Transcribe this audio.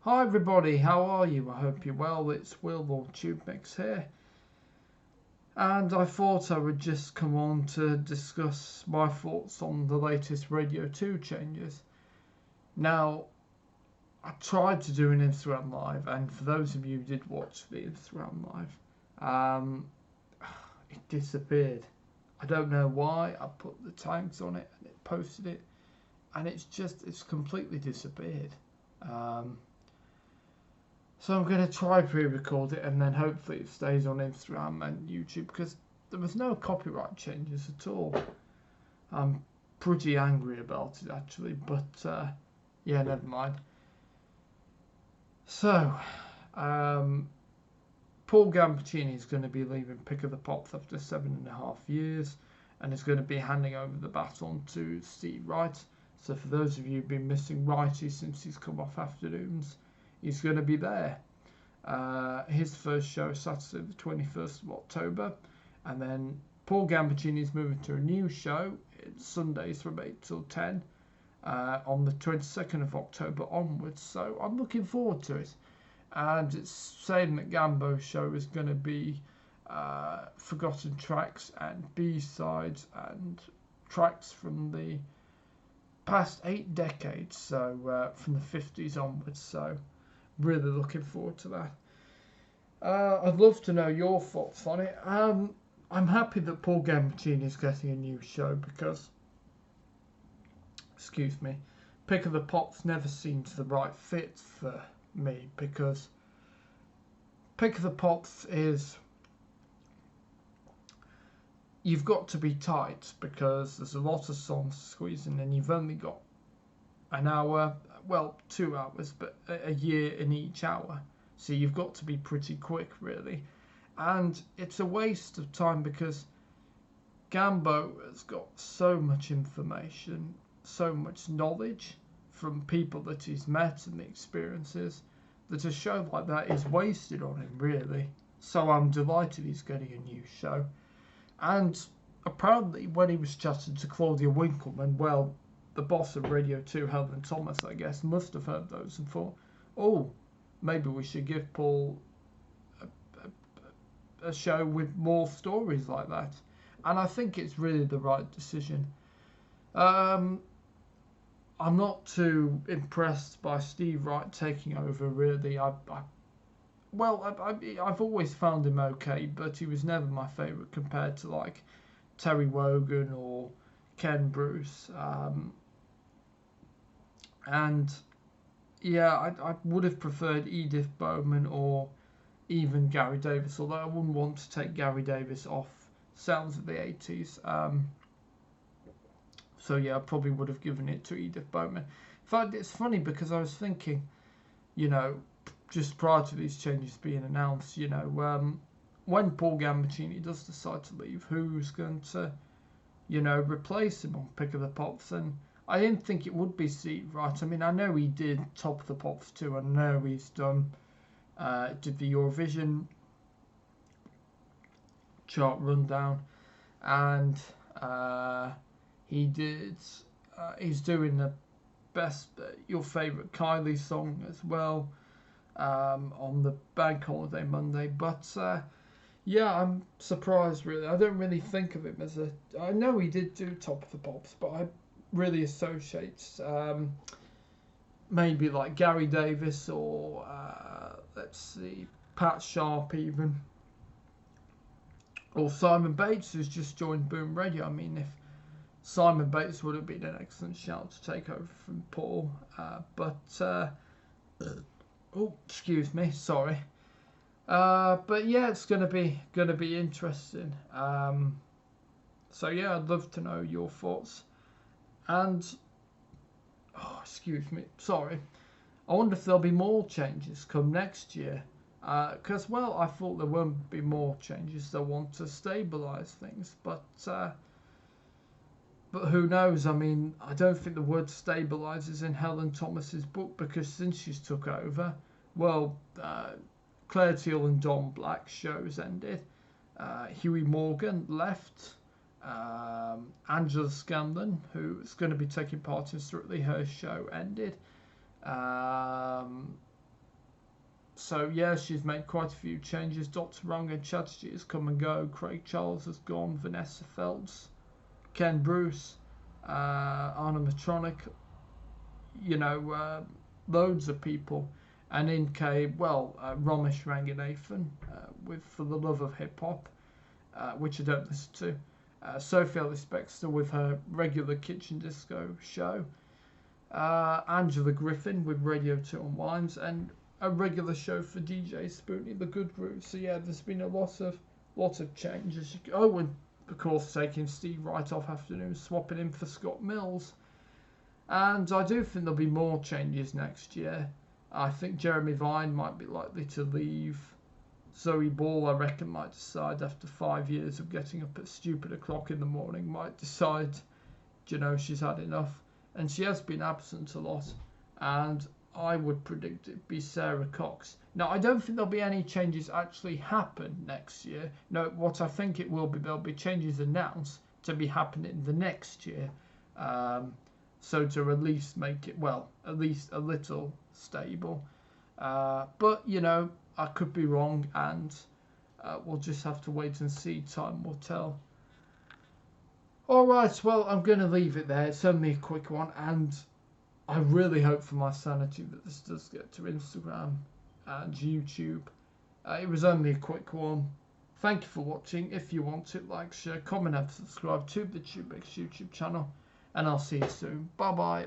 Hi everybody, how are you? I hope you're well. It's Will or TubeMix here. And I thought I would just come on to discuss my thoughts on the latest Radio 2 changes. Now, I tried to do an Instagram live, and for those of you who did watch the Instagram live, it disappeared. I don't know why. I put the tags on it and it posted it, and it's completely disappeared. So I'm going to try pre-record it, and then hopefully it stays on Instagram and YouTube, because there was no copyright changes at all. I'm pretty angry about it actually, but yeah, never mind. So, Paul Gambaccini is going to be leaving Pick of the Pops after 7.5 years, and is going to be handing over the baton to Steve Wright. So for those of you who've been missing Wrighty since he's come off Afternoons, he's going to be there. His first show Saturday the 21st of October, and then Paul Gambaccini is moving to a new show. It's Sundays from 8 till 10 on the 22nd of October onwards, so I'm looking forward to it. And it's saying that Gambo's show is going to be forgotten tracks and B-sides and tracks from the past 8 decades, so from the 50s onwards, so really looking forward to that. I'd love to know your thoughts on it. I'm happy that Paul Gambaccini is getting a new show because, excuse me, Pick of the Pops never seemed the right fit for me, because Pick of the Pops is, you've got to be tight because there's a lot of songs to squeeze in, and you've only got an hour, well, 2 hours, but a year in each hour. So you've got to be pretty quick, really. And it's a waste of time because Gambo has got so much information, so much knowledge from people that he's met and the experiences, that a show like that is wasted on him, really. So I'm delighted he's getting a new show. And apparently when he was chatting to Claudia Winkleman, well, the boss of Radio 2, Helen Thomas, I guess, must have heard those and thought, oh, maybe we should give Paul a show with more stories like that. And I think it's really the right decision. I'm not too impressed by Steve Wright taking over, really. I've always found him okay, but he was never my favourite compared to, like, Terry Wogan or Ken Bruce. And yeah, I would have preferred Edith Bowman or even Gary Davis, although I wouldn't want to take Gary Davis off Sounds of the 80s. So yeah, I probably would have given it to Edith Bowman. In fact, it's funny because I was thinking, you know, just prior to these changes being announced, you know, when Paul Gambaccini does decide to leave, who's going to, you know, replace him on Pick of the Pops? And I didn't think it would be Steve Wright. I mean, I know he did Top of the Pops too. I know he's done, did the Eurovision chart rundown, and he did, he's doing the best, your favourite Kylie song as well, on the Bank Holiday Monday. But yeah, I'm surprised, really. I don't really think of him as a, I know he did do Top of the Pops, but I really associate maybe like Gary Davis or let's see, Pat Sharp even, or Simon Bates, who's just joined Boom Radio. I mean, if Simon Bates would have been an excellent shout to take over from Paul, but oh, excuse me, sorry. But yeah, it's gonna be interesting. So yeah, I'd love to know your thoughts. And oh, excuse me, sorry. I wonder if there'll be more changes come next year. Because well, I thought there won't be more changes. They'll want to stabilise things, but who knows? I mean, I don't think the word stabilise is in Helen Thomas's book, because since she's took over, well, Claire Teal and Don Black's shows ended. Huey Morgan left. Angela Scanlon, who's going to be taking part in Strictly Her show, ended. So yeah, she's made quite a few changes. Dr. Ranga Chatterjee has come and go. Craig Charles has gone. Vanessa Feltz, Ken Bruce, Anna Matronic. You know, loads of people. And in came, well, Ramesh Ranganathan with For the Love of Hip Hop, which I don't listen to. Sophie Ellis-Bextor with her regular kitchen disco show. Angela Griffin with Radio 2 Unwinds, and a regular show for DJ Spoonie, The Good Groove. So yeah, there's been a lot of changes. Oh, and of course taking Steve Wright off afternoon, swapping him for Scott Mills. And I do think there'll be more changes next year. I think Jeremy Vine might be likely to leave. Zoe Ball, I reckon, might decide after 5 years of getting up at stupid o'clock in the morning, might decide, you know, she's had enough. And she has been absent a lot. And I would predict it'd be Sarah Cox. Now, I don't think there'll be any changes actually happen next year. No, what I think it will be, there'll be changes announced to be happening the next year. So to at least make it, well, at least a little stable. But, you know, I could be wrong, and we'll just have to wait and see. Time will tell. Alright, well, I'm going to leave it there. It's only a quick one, and I really hope for my sanity that this does get to Instagram and YouTube. It was only a quick one. Thank you for watching. If you want it, like, share, comment, and subscribe to the TubeMix YouTube channel. And I'll see you soon. Bye-bye.